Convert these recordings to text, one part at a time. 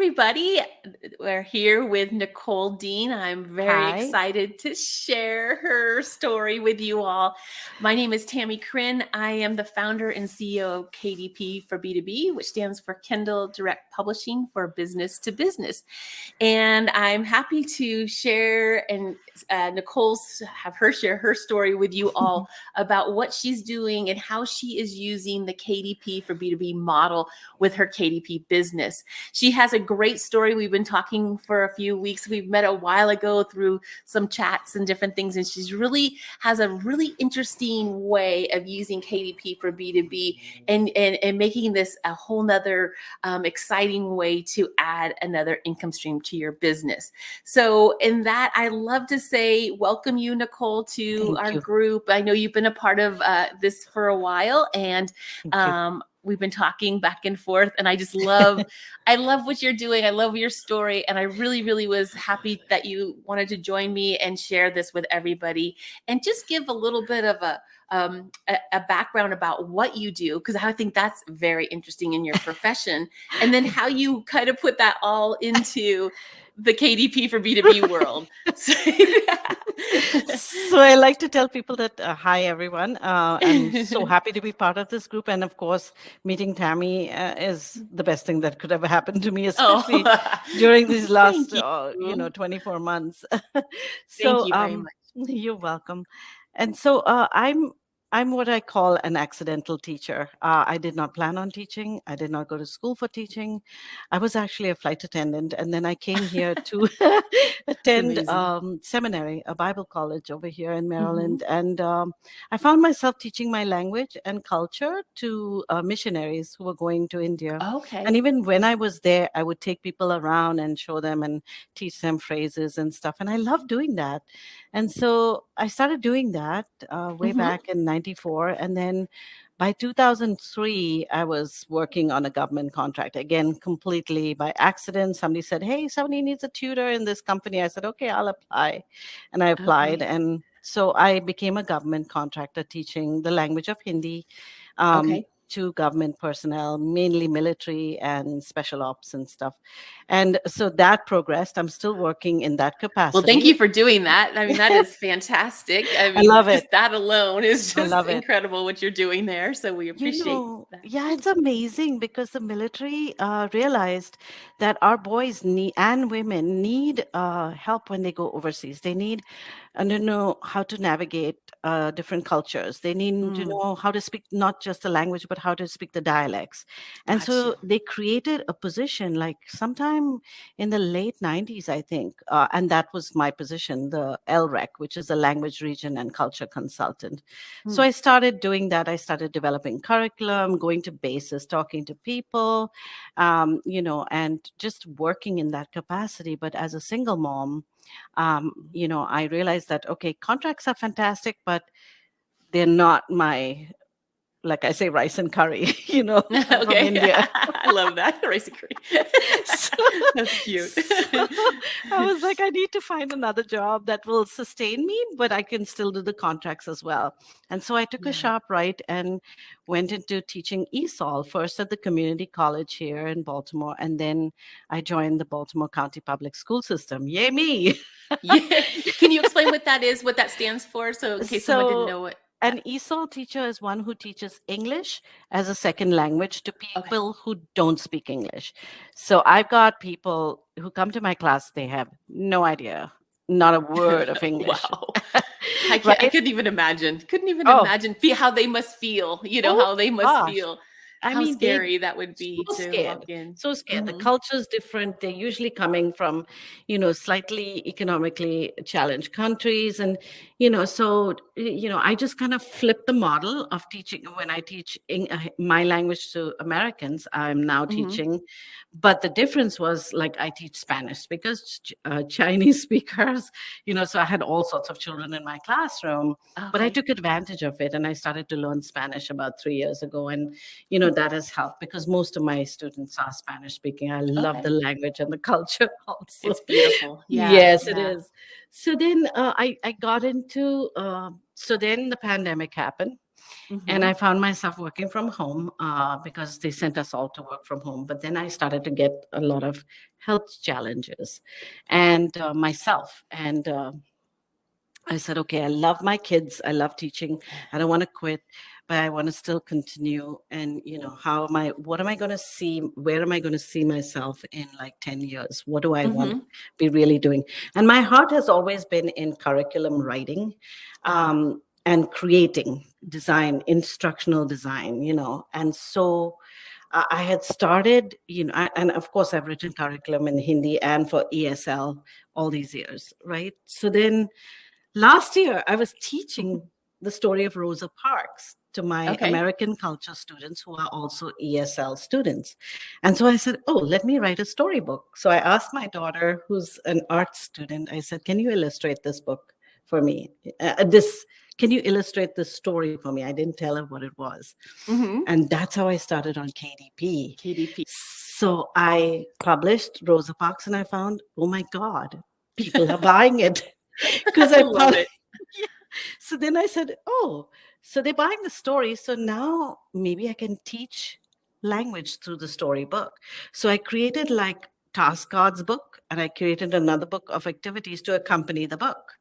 everybody. We're here with Nicole Dean. I'm very Hi. excited to share her story with you all. My name is Tammie Chirn. I am the founder and CEO of KDP for B2B, which stands for Kindle Direct Publishing for Business to Business. And I'm happy to share and Nicole's have her share her story with you all about what she's doing and how she is using the KDP for B2B model with her KDP business. She has a great story. We've been talking for a few weeks. We've met a while ago through some chats and different things, and she's really has a really interesting way of using KDP for B2B and making this a whole nother exciting way to add another income stream to your business. So in that, I love to say welcome you, Nicole, to Thank our you. group. I know you've been a part of this for a while, and Thank you. we've been talking back and forth, and I just love, I love what you're doing. I love your story, and I really, really was happy that you wanted to join me and share this with everybody, and just give a little bit of a background about what you do, because I think that's very interesting in your profession, and then how you kind of put that all into the KDP for B2B world. So I like to tell people that, hi, everyone. I'm so happy to be part of this group. And of course, meeting Tammie is the best thing that could ever happen to me, especially during these last, 24 months. Thank you very much. You're welcome. And so I'm what I call an accidental teacher. I did not plan on teaching. I did not go to school for teaching. I was actually a flight attendant, and then I came here to attend seminary, a Bible college over here in Maryland. And I found myself teaching my language and culture to missionaries who were going to India. Okay. And even when I was there, I would take people around and show them and teach them phrases and stuff. And I loved doing that. And so I started doing that way back in 94. And then by 2003, I was working on a government contract, again, completely by accident. Somebody said, hey, somebody needs a tutor in this company. I said, okay, I'll apply. And I applied. Okay. And so I became a government contractor teaching the language of Hindi to government personnel, mainly military and special ops and stuff. And so that progressed. I'm still working in that capacity. Well, thank you for doing that. I mean, that is fantastic. I mean, love just it. that alone is I just love it. incredible what you're doing there. So we appreciate that. Yeah, it's amazing because the military realized that our boys need and women need help when they go overseas. They need to know how to navigate different cultures. They need to know how to speak not just the language, but how to speak the dialects. And so they created a position like sometime in the late 90s, I think. And that was my position, the LREC, which is the Language Region and Culture Consultant. So I started doing that. I started developing curriculum, going to bases, talking to people, and just working in that capacity. But as a single mom, I realized that, okay, contracts are fantastic, but they're not my, like I say, rice and curry, I'm from India. I love that. Rice and curry. That's cute. I was like, I need to find another job that will sustain me, but I can still do the contracts as well. And so I took a sharp right and went into teaching ESOL, first at the community college here in Baltimore. And then I joined the Baltimore County Public School System. Yay, me. Can you explain what that is, what that stands for? So in case someone didn't know what. An ESOL teacher is one who teaches English as a second language to people who don't speak English. So I've got people who come to my class, they have no idea, not a word of English. Wow. I couldn't even imagine. Imagine how they must feel, how they must feel. How scary that would be to walk in. So scared. The culture is different. They're usually coming from, slightly economically challenged countries. And, so, I just kind of flipped the model of teaching. When I teach my language to Americans, I'm now teaching. But the difference was like I teach Spanish because Chinese speakers, so I had all sorts of children in my classroom. But I took advantage of it and I started to learn Spanish about 3 years ago. And, that has helped because most of my students are Spanish speaking. I love the language and the culture also. It's beautiful. Yes, it is. So then I got into, so then the pandemic happened. And Mm-hmm. I found myself working from home because they sent us all to work from home. But then I started to get a lot of health challenges and myself. And I said, okay, I love my kids. I love teaching. I don't want to quit, but I want to still continue. And, what am I going to see? Where am I going to see myself in like 10 years? What do I want to Mm-hmm. be really doing? And my heart has always been in curriculum writing and creating design, instructional design, And so I had started, and of course, I've written curriculum in Hindi and for ESL all these years, right? So then last year, I was teaching the story of Rosa Parks to my Okay. American culture students who are also ESL students. And so I said, oh, let me write a storybook. So I asked my daughter, who's an art student, I said, can you illustrate this book for me? Can you illustrate this story for me? I didn't tell her what it was. Mm-hmm. And that's how I started on KDP. KDP. So I published Rosa Parks and I found, oh my God, people are buying it. Because I I love thought, it. yeah. So then I said, oh, so they're buying the story. So now maybe I can teach language through the storybook. So I created like task cards book and I created another book of activities to accompany the book.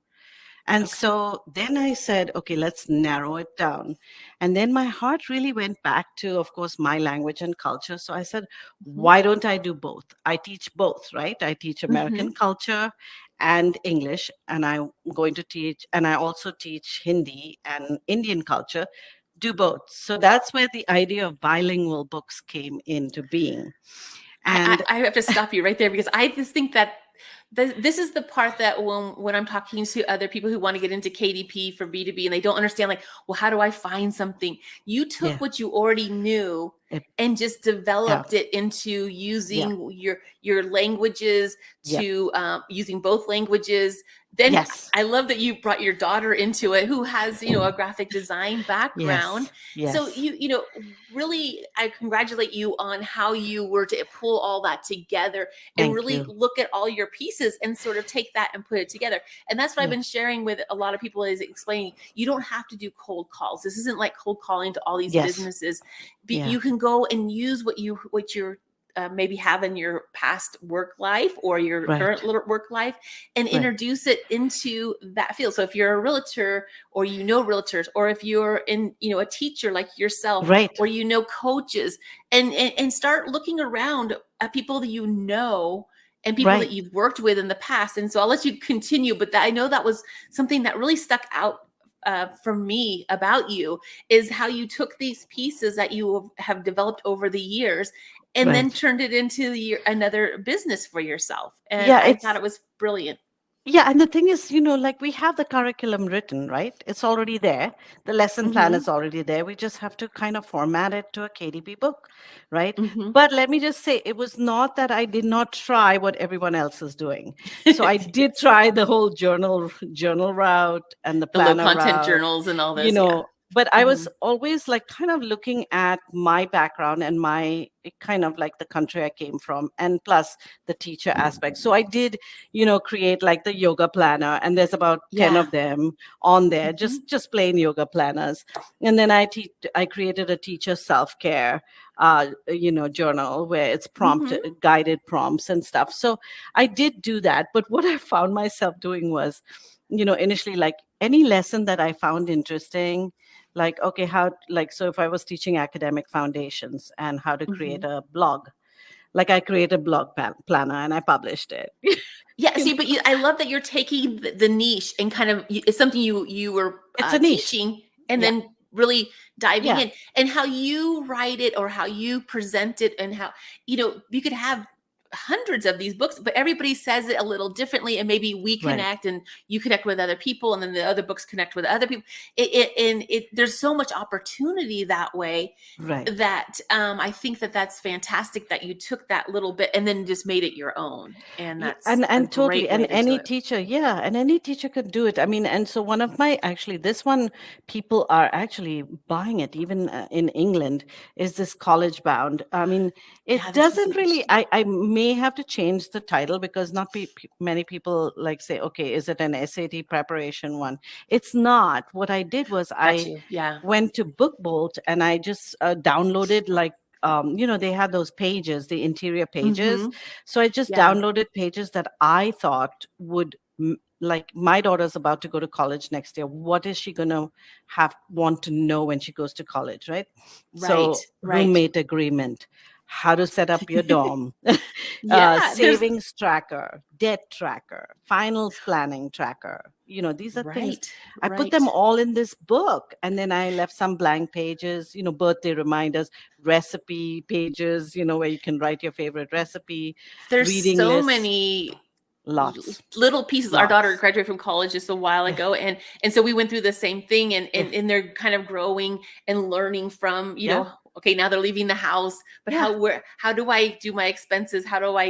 And Okay. so then I said, okay, let's narrow it down. And then my heart really went back to, of course, my language and culture. So I said, Mm-hmm. why don't I do both? I teach both, right? I teach Mm-hmm. American culture and English, and I'm going to teach, and I also teach Hindi and Indian culture, do both. So that's where the idea of bilingual books came into being. And I have to stop you right there because I just think that this is the part that when I'm talking to other people who want to get into KDP for B2B and they don't understand, like, well, how do I find something? You took yeah, what you already knew it, and just yeah, developed it into yeah, using your languages yeah, to using both languages. Then yes, I love that you brought your daughter into it, who has a graphic design background. yes, So yes, really, I congratulate you on how you were to pull all that together and thank really you. look at all your pieces and sort of take that and put it together. And that's what I've Yeah. been sharing with a lot of people, is explaining you don't have to do cold calls. This isn't like cold calling to all these Yes. businesses. Yeah. You can go and use what you're maybe have in your past work life or your current Right. work life and Right. introduce it into that field. So if you're a realtor or realtors, or if you're in a teacher like yourself, Right. or coaches, and start looking around at people that and people that Right. you've worked with in the past. And so I'll let you continue, but I know that was something that really stuck out for me about you, is how you took these pieces that you have developed over the years and then Right. turned it into another business for yourself. And Yeah. I thought it was brilliant. Yeah. And the thing is, like we have the curriculum written, right? It's already there. The lesson plan Mm-hmm. is already there. We just have to kind of format it to a KDP book, right? Mm-hmm. But let me just say, it was not that I did not try what everyone else is doing. So I did try the whole journal route and the The low planner content route, journals and all you this. Yeah. know but I Mm-hmm. was always like kind of looking at my background and my kind of like the country I came from, and plus the teacher aspect. So I did create like the yoga planner, and there's about 10 Yeah. of them on there, Mm-hmm. just plain yoga planners. And then I created a teacher self-care journal where it's Mm-hmm. guided prompts and stuff. So I did do that, but what I found myself doing was, initially, like any lesson that I found interesting, like, okay, so if I was teaching academic foundations and how to Mm-hmm. create a blog, like I created a blog planner and I published it. Yeah, You see, know, but I love that you're taking the niche and kind of it's something you were it's a niche. teaching, and Yeah. then really diving Yeah. in, and how you write it or how you present it, and how you could have hundreds of these books, but everybody says it a little differently, and maybe we Right. connect and you connect with other people, and then the other books connect with other people. There's so much opportunity that way, Right. that I think that's fantastic that you took that little bit and then just made it your own. And Yeah, that's a and totally, great and way to do any it. teacher, yeah, and any teacher could do it. I mean, and so one of my actually this one, people are actually buying it even in England, is this college bound. I mean, Yeah, it this was doesn't really. interesting. I may have to change the title because not many people like say, okay, is it an SAT preparation one? It's not. What I did was Got I you. Yeah. went to Bookbolt and I just downloaded like, they had those pages, the interior pages. Mm-hmm. So I just Yeah. downloaded pages that I thought would, like, my daughter's about to go to college next year. What is she going to want to know when she goes to college, right? Right. So Right. roommate agreement, how to set up your dorm, Yeah. There's savings tracker, debt tracker, finals planning tracker. These are things right. I put Right. them all in this book. And then I left some blank pages, birthday reminders, recipe pages, where you can write your favorite recipe, There's reading so lists, many lots, little pieces. Our daughter lots. graduated from college just a while Yeah, ago, and so we went through the same thing, and yeah, and they're kind of growing and learning from, yeah, okay, now they're leaving the house, but yeah, how do I do my expenses? How do I,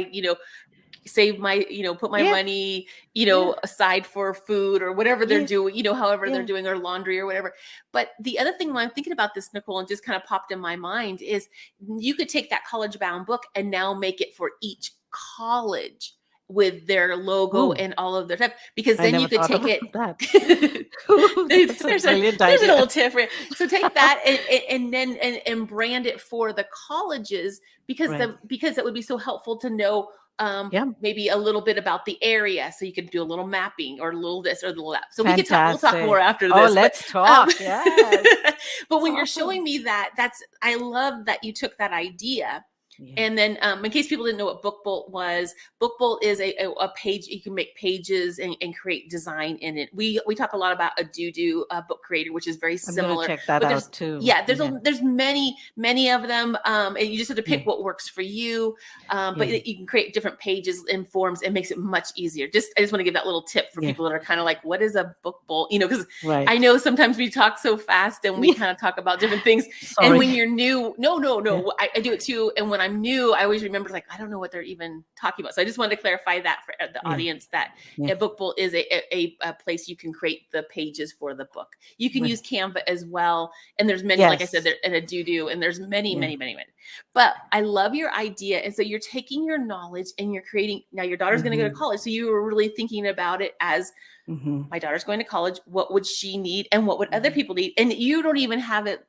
save my, put my yeah, money, yeah, aside for food or whatever they're yeah, doing, however they're yeah. doing, or laundry or whatever. But the other thing when I'm thinking about this, Nicole, and just kind of popped in my mind is you could take that college bound book and now make it for each college with their logo Oh, and all of their stuff, because I then you never could thought take about it. that. That's a there's a brilliant there's a idea. little tip for you. So take that and then and brand it for the colleges, because Right. it would be so helpful to know, Yeah. maybe a little bit about the area, so you could do a little mapping or a little this or a little that. So we'll talk more Fantastic. after Oh, this, but let's talk. Yes. but It's when you're awesome. showing me that, I love that you took that idea. Yeah. And then, in case people didn't know what Bookbolt was, Bookbolt is a page. You can make pages and create design in it. We talk a lot about a do book creator, which is very I'm going to similar. check that But there's out too. yeah, Yeah. there's many of them, and you just have to Yeah. pick what works for you. Yeah. But you can create different pages and forms. It makes it much easier. I just want to give that little tip for Yeah. people that are kind of like, what is a Bookbolt? Because Right. I know sometimes we talk so fast and we Yeah. kind of talk about different things. And Sorry. when you're new, no, Yeah. I do it too. And when I'm new, I always remember, like, I don't know what they're even talking about. So I just wanted to clarify that for the Yeah. audience, that Yeah. a Bookbolt is a place you can create the pages for the book. You can Right. use Canva as well. And there's many, like I said, Yes. there and a do, and there's many, Yeah. many, many, many. But I love your idea. And so you're taking your knowledge and you're creating, now your daughter's going to go to Mm-hmm. college. So you were really thinking about it as, Mm-hmm. my daughter's going to college. What would she need? And what would other Mm-hmm. people need? And you don't even have it,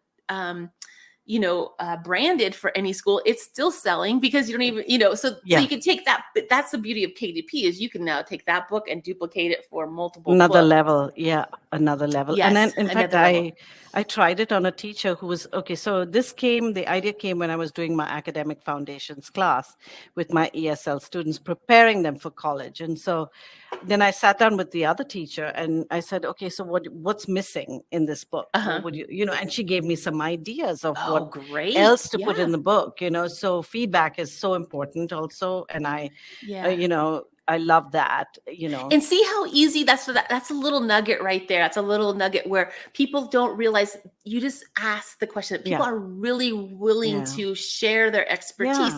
branded for any school. It's still selling because you don't even, so Yeah. you can take that. But that's the beauty of KDP, is you can now take that book and duplicate it for multiple Another books. level. Yeah. Another level. And then, Yes, in fact, another level. I tried it on a teacher who was, okay, so the idea came when I was doing my academic foundations class with my ESL students, preparing them for college. And so then I sat down with the other teacher and I said, okay, so what's missing in this book? What Uh-huh. would and she gave me some ideas of Oh, what great. else to put Yeah. in the book, so feedback is so important also. And Yeah. I love that, And see how easy that's a little nugget right there. That's a little nugget where people don't realize, you just ask the question. People Yeah. are really willing Yeah. to share their expertise.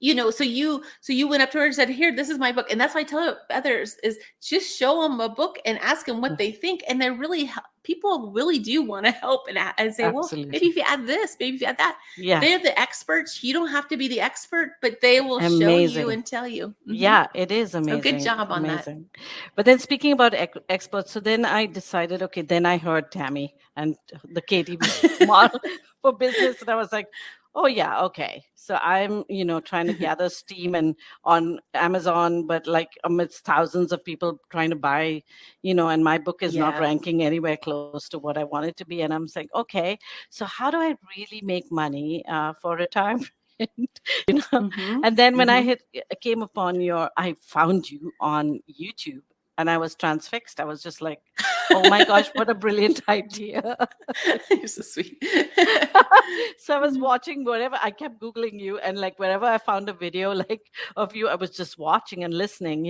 Yeah. So you went up to her and said, "Here, this is my book." And that's why I tell others, is just show them a book and ask them what they think. And they're really, people really do want to help and say, well, maybe Absolutely. if you add this, maybe if you add that. Yeah. They're the experts. You don't have to be the expert, but they will show you Amazing. and tell you. Mhm. Yeah, it is So amazing. good job on that. Amazing. But then speaking about experts, so then I decided, okay, then I heard Tammie and the KDP model for business. And I was like, oh yeah, okay. So I'm, trying to gather steam and on Amazon, but like amidst thousands of people trying to buy, and my book is not Yeah. ranking anywhere close to what I want it to be. And I'm saying, okay, so how do I really make money for retirement? Mhm. And then when Mhm. came upon I found you on YouTube and I was transfixed. I was just like, oh my gosh, what a brilliant idea. You're so sweet. So I was watching wherever I kept Googling you, and like wherever I found a video like of you, I was just watching and listening,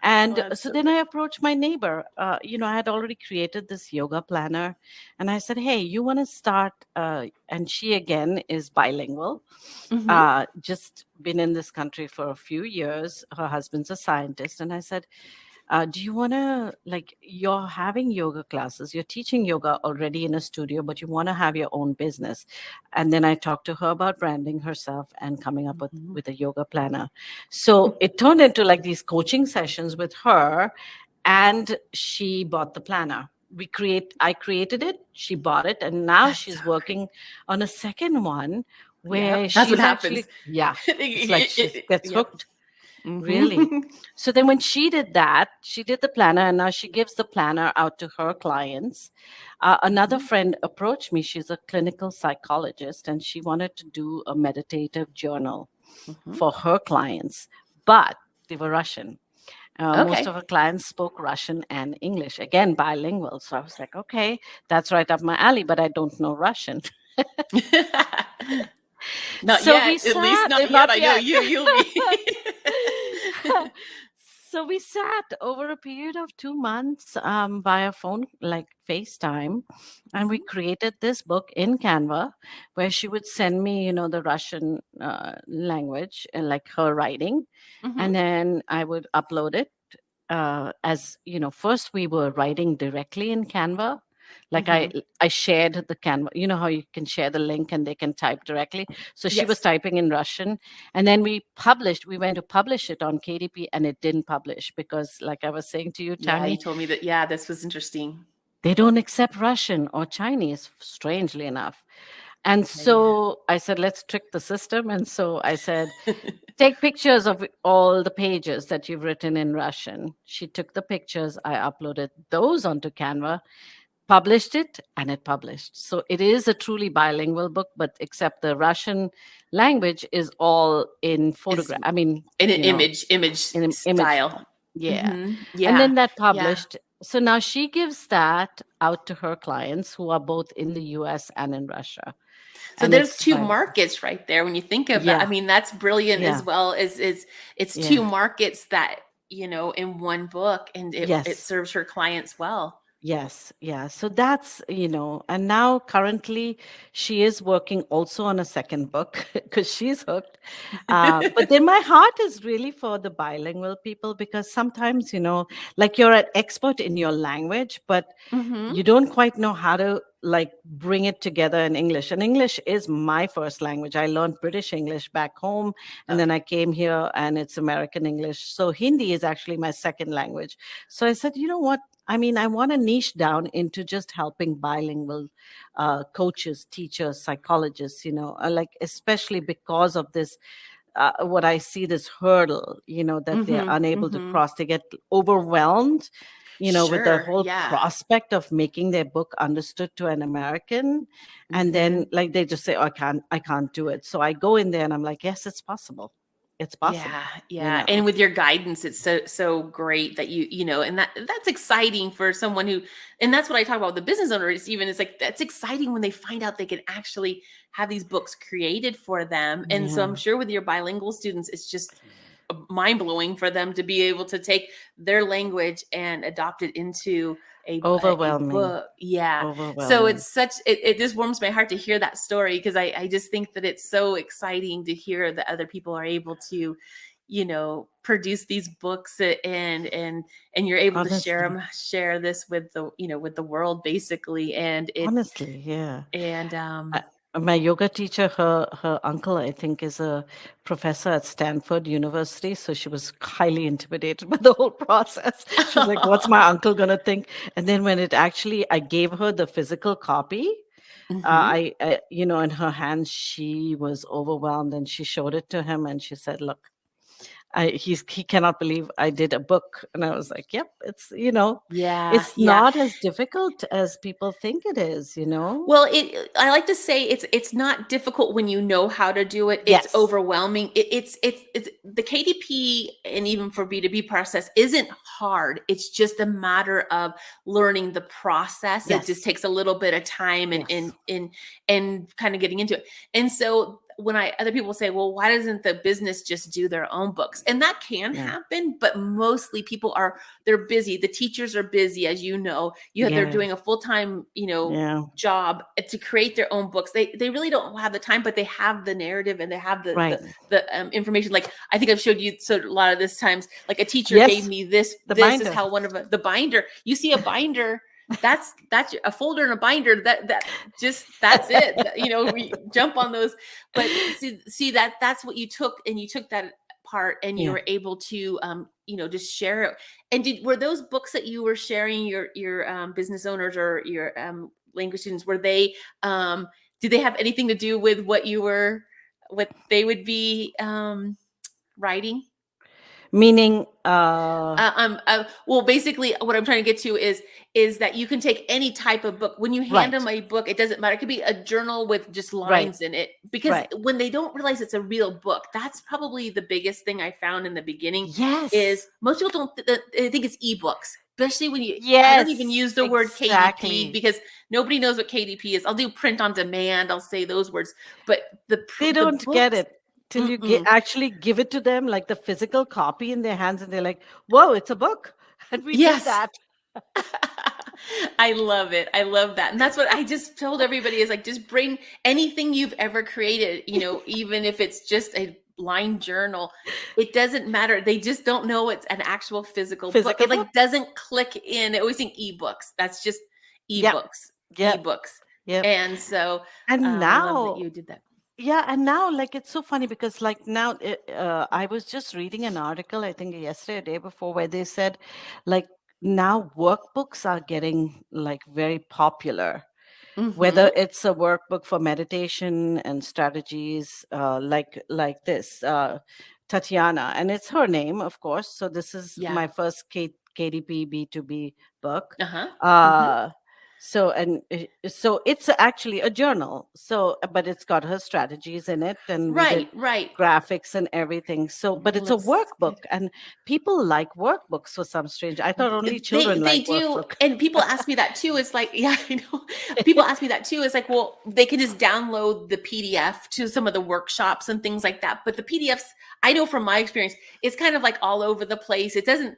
And Oh, that's so so then good. I approached my neighbor. I had already created this yoga planner, and I said, hey, you want to start? And she again is bilingual. Mhm. Just been in this country for a few years. Her husband's a scientist. And I said, do you want to, like, you're having yoga classes, you're teaching yoga already in a studio, but you want to have your own business. And then I talked to her about branding herself and coming up Mhm. with a yoga planner. So it turned into like these coaching sessions with her, and she bought the planner. I created it, she bought it, and now That's so she's great. working on a second one where Yep, that's what she's happens. actually, yeah, it's like she gets Yep. hooked. Really? Hmm. So then when she did that, she did the planner, and now she gives the planner out to her clients. Another Hmm. friend approached me. She's a clinical psychologist, and she wanted to do a meditative journal Hmm. for her clients, but they were Russian. Most of Okay. her clients spoke Russian and English, again, bilingual. So I was like, okay, that's right up my alley, but I don't know Russian. Not So we yet. At least sat, not yet. not I know yet. you'll be. So we sat over a period of 2 months via phone, like FaceTime, and we Mhm, created this book in Canva, where she would send me, the Russian language and like her writing, mhm, and then I would upload it. As first we were writing directly in Canva. Like I, mhm. I shared the Canva. You know how you can share the link and they can type directly. So she was Yes. typing in Russian, and then we published. We went to publish it on KDP, and it didn't publish because, like I was saying to you, Yeah, you Tammie, told me that. Yeah, this was interesting. they don't accept Russian or Chinese, strangely enough. And Yeah. so I said, let's trick the system. And so I said, take pictures of all the pages that you've written in Russian. She took the pictures, I uploaded those onto Canva, published it, and it published. So it is a truly bilingual book, but except the Russian language is all in Is photograph. I mean, in an image in image style. form. Yeah. Hmm. And Yeah. then that Yeah. published. So now she gives that out to her clients who are both in the US and in Russia. So And there's it's two by, markets right there when you think about. I yeah, mean, that's brilliant as yeah, well as it's two yeah. markets that in one book, and it Yes. serves her clients well. Yes, yeah. So that's, and now currently she is working also on a second book because she's hooked. But then my heart is really for the bilingual people because sometimes, like you're an expert in your language, but Hmm. you don't quite know how to like bring it together in English. And English is my first language. I learned British English back home, and then Okay. I came here and it's American English. So Hindi is actually my second language. So I said, you know what? I mean, I want to niche down into just helping bilingual coaches, teachers, psychologists, like especially because of this, what I see this hurdle, that they're Hmm. unable to Hmm. cross. They get overwhelmed, with the Sure. whole Yeah. prospect of making their book understood to an American. And then Hmm. like they just say, oh, I can't do it. So I go in there and I'm like, yes, it's possible. It's Yeah, possible, yeah. And with your guidance, it's so great that and that's exciting for someone who, and that's what I talk about with the business owners, even it's like that's exciting when they find out they can actually have these books created for them. And so I'm Yeah. sure with your bilingual students, it's just mind blowing for them to be able to take their language and adopt it into a Overwhelming. book. Yeah. So Overwhelming. it's it just warms my heart to hear that story because I just think that it's so exciting to hear that other people are able to produce these books and you're able to Honestly. share this with with the world basically. And it's Honestly, yeah. and I, my yoga teacher, her uncle, I think, is a professor at Stanford University. So she was highly intimidated by the whole process. She was like, "What's my uncle gonna think?" And then when it actually, I gave her the physical copy. Mhm. In her hands, she was overwhelmed, and she showed it to him, and she said, "Look, he cannot believe I did a book." And I was like, "Yep, Yeah, it's yeah. not as difficult as people think it is." Well, I like to say it's not difficult when you know how to do it. It's Yes. overwhelming. It's the KDP and even for B2B process isn't hard. It's just a matter of learning the process. It just Yes. takes a little bit of time and Yes. and kind of getting into it. And so other people say, well, why doesn't the business just do their own books? And that can happen, but mostly they're busy. The teachers are busy, as you know. They're doing a full-time, job to create their own books. They really don't have the time, but they have the narrative and they have the information. Like I think I've showed you a lot of this times. Like a teacher gave me this. This binder. Is how the binder. You see a binder. That's a folder and a binder. That's it. We jump on those, but see that's what you took, and you took that part, and you were able to just share it. And were those books that you were sharing your business owners or your language students, were they did they have anything to do with what they would be writing? Meaning, well, basically what I'm trying to get to is that you can take any type of book. When you hand them a book, it doesn't matter. It could be a journal with just lines in it, because when they don't realize it's a real book, that's probably the biggest thing I found in the beginning. Is most people they think it's ebooks, especially when I don't even use the word KDP, because nobody knows what KDP is. I'll do print on demand. I'll say those words, but they don't get it till you actually give it to them, like the physical copy in their hands, and they're like, whoa, it's a book. And we did that. I love it. I love that. And that's what I just told everybody is like, just bring anything you've ever created, even if it's just a line journal, it doesn't matter. They just don't know it's an actual physical book. It like doesn't click in. I always think ebooks. That's just ebooks. Ebooks. And so, now I love that you did that. Yeah. And now, like, it's so funny because, like, now I was just reading an article, I think yesterday, or day before, where they said, like, now workbooks are getting like very popular. Whether it's a workbook for meditation and strategies, like this, Tatiana, and it's her name, of course. So this is my first KDP B2B book. So it's actually a journal. So, but it's got her strategies in it, and we did graphics and everything. So, but it's a workbook, and people like workbooks for some strange. I thought only children like workbooks. And people ask me that too. It's like, I know. People ask me that too. It's like, well, they can just download the PDF to some of the workshops and things like that. But the PDFs, I know from my experience, it's kind of like all over the place. It doesn't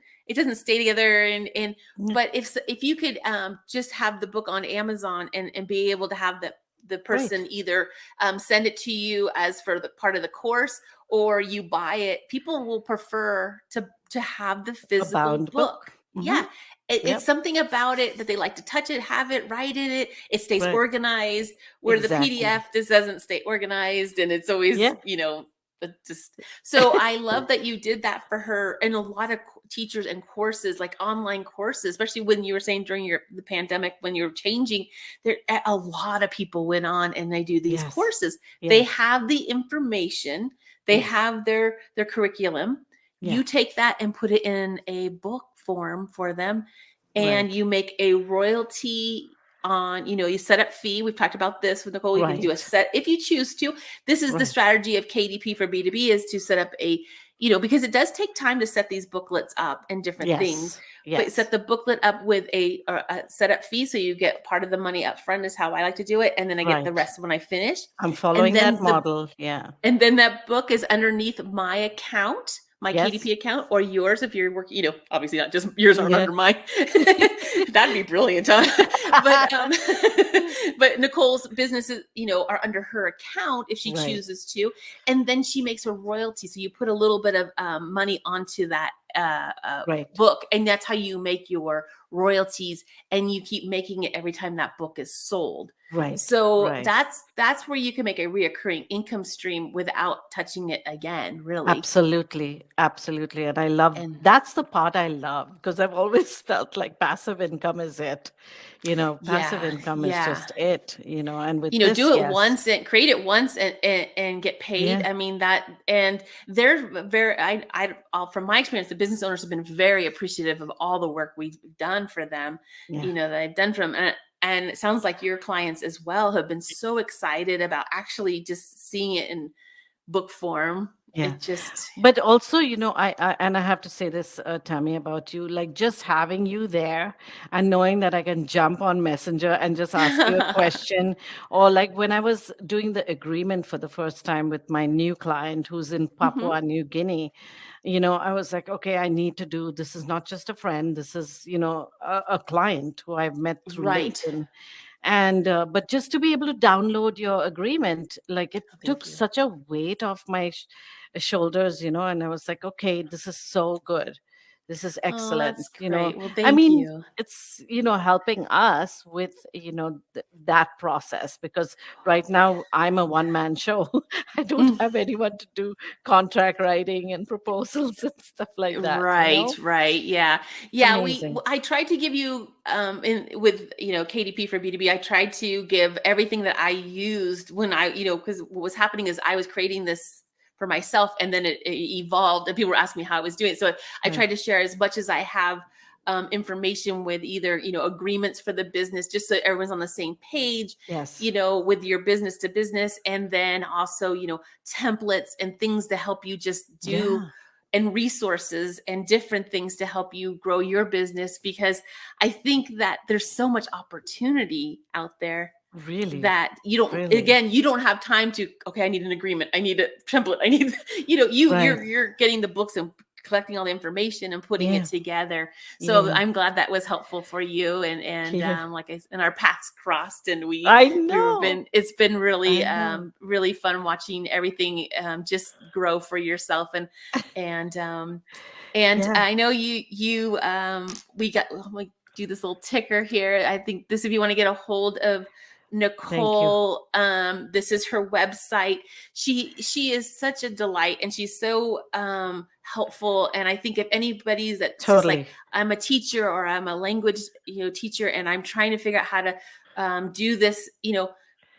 stay together. And but if you could just have the book on Amazon and be able to have the person either send it to you as for the part of the course, or you buy it, people will prefer to have the physical book. It's something about it that they like to touch it, have it, write in it. It stays organized, where the PDF just doesn't stay organized, and it's always so I love that you did that for her. And a lot of teachers and courses, like online courses, especially when you were saying during the pandemic, when you're changing, there a lot of people went on and they do these courses. They have the information, they have their curriculum. You take that and put it in a book form for them, and you make a royalty on, you set up fee. We've talked about this with Nicole. You can do a set if you choose to. This is the strategy of KDP for B2B, is to set up a, because it does take time to set these booklets up and different things. But set the booklet up with a setup fee, so you get part of the money up front, is how I like to do it, and then I get the rest when I finish. I'm following that model. And then that book is underneath my account, my KDP account, or yours if you're working, obviously not just yours aren't under mine. That'd be brilliant, huh? But Nicole's businesses, are under her account if she chooses to. And then she makes a royalty. So you put a little bit of money onto that book, and that's how you make your royalties, and you keep making it every time that book is sold. So that's where you can make a reoccurring income stream without touching it again, really. Absolutely. And I love, that's the part I love, because I've always felt like passive income is it. Passive income is just it, and with this, do it once and create it once and get paid. I mean that, and they're very, from my experience, the business owners have been very appreciative of all the work we've done for them, that I've done for them. And it sounds like your clients as well have been so excited about actually just seeing it in book form. Yeah. It just But also, I have to say this, Tammie, about you, like just having you there and knowing that I can jump on Messenger and just ask you a question. Or like when I was doing the agreement for the first time with my new client who's in Mhm. Papua New Guinea, I was like, okay, I need to do this. Is not just a friend. This is, a client who I've met through Right. LinkedIn. And but just to be able to download your agreement, like it Oh, took thank you. such a weight off my shoulders, and I was like, okay, this is so good, this is Oh, excellent. that's great. Well, I thank mean, you. it's helping us with that process, because right now I'm a one man show. I don't Mm. have anyone to do contract writing and proposals and stuff like that. Right, right. Yeah. Yeah, Amazing. I tried to give you in with, KDP for B2B. I tried to give everything that I used when cuz what was happening is I was creating this for myself, and then it evolved, and people were asking me how I was doing it. So I Right. tried to share as much as I have information with either, agreements for the business, just so everyone's on the same page, Yes. with your business to business, and then also, templates and things to help you just do, Yeah. and resources and different things to help you grow your business, because I think that there's so much opportunity out there Really. that Really. you don't have time to, okay, I need an agreement, I need a template, I need Right. you're getting the books and collecting all the information and putting it Yeah. together. So Yeah. I'm glad that was helpful for you, and Yeah. like and our paths crossed, and I we've know. been it's been I really know. really fun watching everything just grow for yourself, and Yeah. I know we do this little ticker here. I think this, if you want to get a hold of Thank you. Nicole, this is her website. She is such a delight, and she's so helpful. And I think if anybody's that's just like, Totally. I'm a teacher, or I'm a language teacher, and I'm trying to figure out how to do this,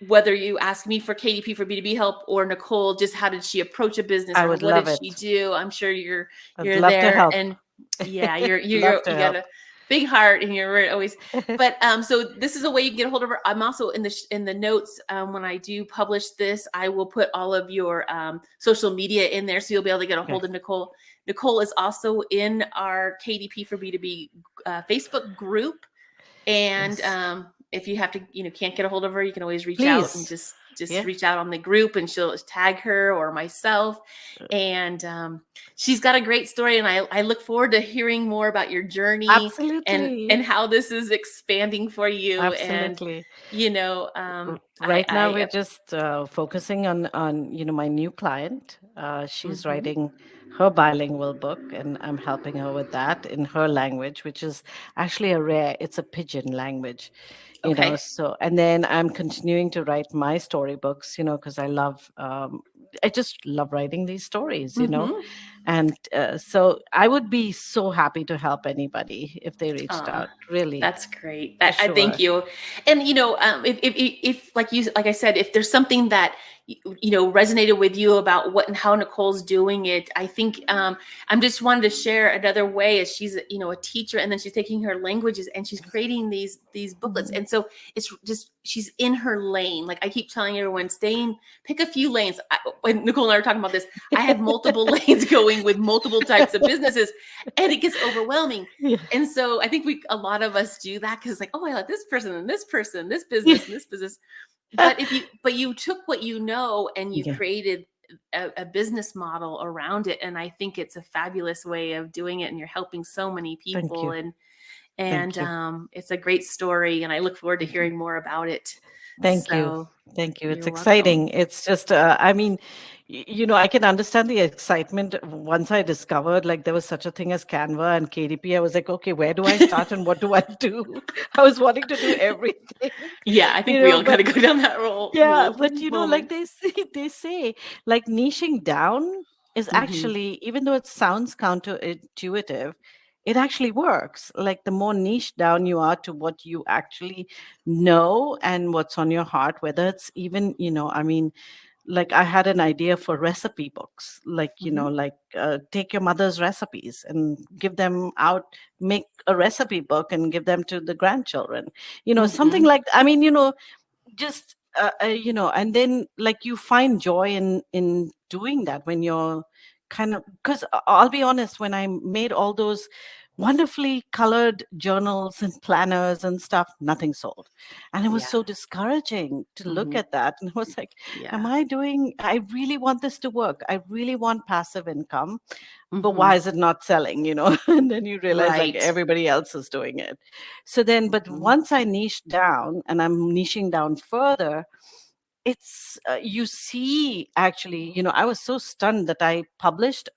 whether you ask me for KDP for B2B help, or Nicole, just how did she approach a business, I or would what love did she it. do? I'm sure I'd you're love to there, help. and yeah, Love to you got help. a big heart, and you're always. But so this is a way you can get a hold of her. I'm also in the notes, when I do publish this, I will put all of your social media in there, so you'll be able to get a Okay. hold of Nicole. Nicole is also in our KDP for B2B Facebook group, and Yes. if you have to, can't get a hold of her, you can always reach out, and Please. just Yeah. reach out on the group, and she'll tag her or myself. And she's got a great story, and I look forward to hearing more about your journey, Absolutely. and how this is expanding for you. And Absolutely. Right now, we're I just focusing on my new client. She's mhm. writing her bilingual book, and I'm helping her with that in her language, which is actually a rare. It's a pidgin language, Okay. So, and then I'm continuing to write my storybooks, because I just love writing these stories. Mhm. And so I would be so happy to help anybody if they reached Oh, out, really, that's great. for I thank sure. you. And if like I said, if there's something that resonated with you about what and how Nicole's doing it, I think I'm just wanted to share another way, as she's a teacher, and then she's taking her languages and she's creating these booklets, Mhm. and so it's just she's in her lane. Like I keep telling everyone, pick a few lanes. When Nicole and I were talking about this, I have multiple lanes going with multiple types of businesses, and it gets overwhelming. Yeah. And so I think a lot of us do that, because it's like, oh, I like this person and this person, this Yeah. business and this business. But you took what and you Yeah. created a business model around it. And I think it's a fabulous way of doing it. And you're helping so many Thank people. you. And Thank you. it's a great story. And I look forward to Thank you. hearing more about it. Thank you. So Thank you. It's you're welcome. exciting. It's just, I mean, I can understand the excitement once I discovered like there was such a thing as Canva and KDP. I was like, okay, where do I start and what do I do? I was wanting to do everything, Yeah, I think we all got but to go down that yeah, but like moment. they say, like niching down is Hmm. actually, even though it sounds counterintuitive, it actually works. Like the more niche down you are to what you actually know and what's on your heart, whether it's even, I mean, like I had an idea for recipe books, like, Hmm. take your mother's recipes and give them out, make a recipe book and give them to the grandchildren, something Hmm. like, I mean, just and then like you find joy in doing that when you're kind of, because I'll be honest, when I made all those wonderfully colored journals and planners and stuff, nothing sold. And it was Yeah. so discouraging to look Mhm. at that. And I was like, Yeah. I really want this to work. I really want passive income, but Mhm. why is it not selling, And then you realize like Right. everybody else is doing it. So then, but Mhm. once I niched down, and I'm niching down further, it's you see, actually, I was so stunned that I published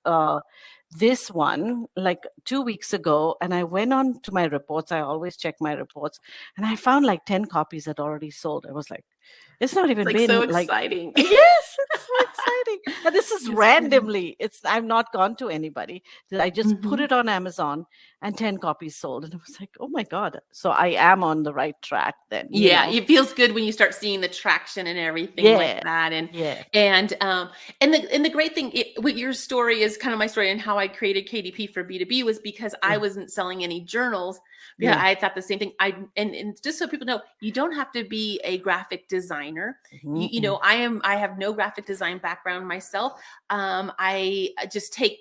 this one like 2 weeks ago, and I went on to my reports. I always check my reports, and I found like 10 copies had already sold. I was like, it's not It's even like so been like, exciting. yes, it's so exciting. And this is Yes, it is. randomly. I've not gone to anybody. I just put Mhm. it on Amazon and 10 copies sold. And I was like, oh my God. So I am on the right track then, Yeah, it feels good when you start seeing the traction and everything like Yeah. that. Yeah. And the great thing with your story is kind of my story, and how I created KDP for B2B was because I Yeah. wasn't selling any journals. Yeah, Yeah. I thought the same thing. And just so people know, you don't have to be a graphic designer. Mm-mm. I have no graphic design background myself. I just take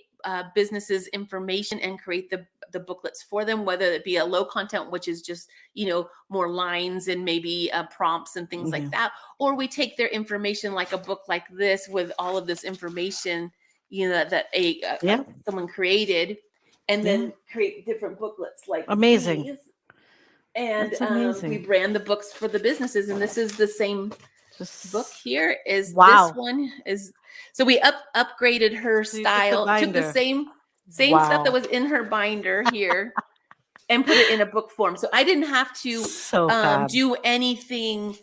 businesses information and create the booklets for them, whether it be a low content, which is just more lines and maybe prompts and things like Yeah. that, or we take their information like a book like this with all of this information that Yeah. someone created, and Yeah. then create different booklets like Amazing. these, and That's we amazing. brand the books for the businesses. And this is the same book Just here is this wow. one is. So we upgraded her So you took the style, took the binder. same stuff that Wow. was in her binder here and put it in a book form. So I didn't have to So fab. do anything,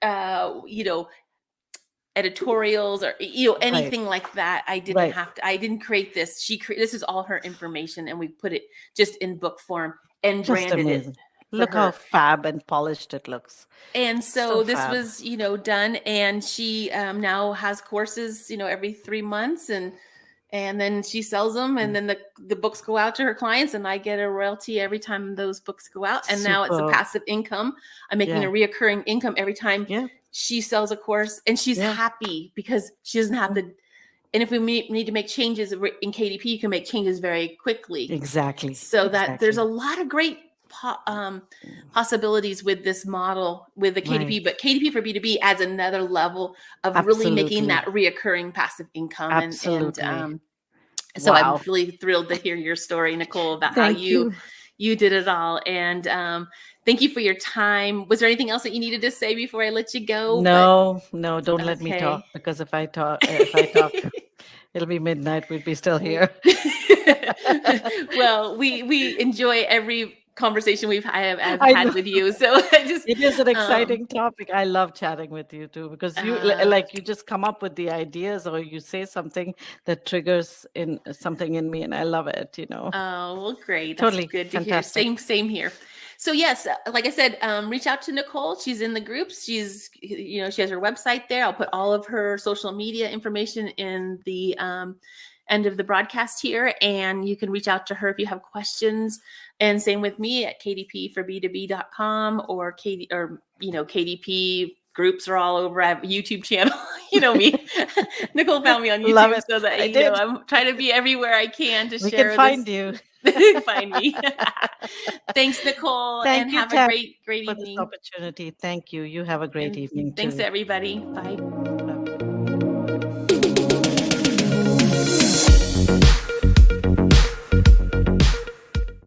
uh, you know, editorials or Right. anything like that. I didn't Right. have to. I didn't create this. This is all her information, and we put it just in book form and Just branded it amazing. for Look how her. fab and polished it looks. And So so this fab. was, done, and she now has courses, every 3 months, and then she sells them, and then the books go out to her clients, and I get a royalty every time those books go out. And now it's a Super. passive income. I'm making Yeah. a reoccurring income every time Yeah. she sells a course, and she's Yeah. happy because she doesn't have to. And if we need to make changes in KDP, you can make changes very quickly. Exactly. So that there's a Exactly. lot of great possibilities with this model with the KDP, Right. but KDP for B2B adds another level of really making that Absolutely. reoccurring passive income. Absolutely. So I'm Wow. really thrilled to hear your story, Nicole, about how Thank you. you did it all. And thank you for your time. Was there anything else that you needed to say before I let you go? No, don't let me talk, Okay. because if I talk, it'll be midnight. We'd be still here. Well, we enjoy every conversation I've I had know. with you. So I just It is an um exciting topic. I love chatting with you too, because uh like you just come up with the ideas, or you say something that triggers in something in me, and I love it. oh, well, great. That's Totally good to hear. fantastic. Same here. So yes, like I said, reach out to Nicole. She's in the groups. She has her website there. I'll put all of her social media information in the end of the broadcast here, and you can reach out to her if you have questions. And same with me at kdp4b2b.com, or KDP groups are all over. I have a YouTube channel. You know me. Nicole found me on Love YouTube, it. so that I did. I'm trying to be everywhere I can to We can share this. find you. Find me. Thanks, Nicole, and Thank you, have a Tam, great for this evening. opportunity. Thank you. You have a great And evening thanks, too. everybody. Bye.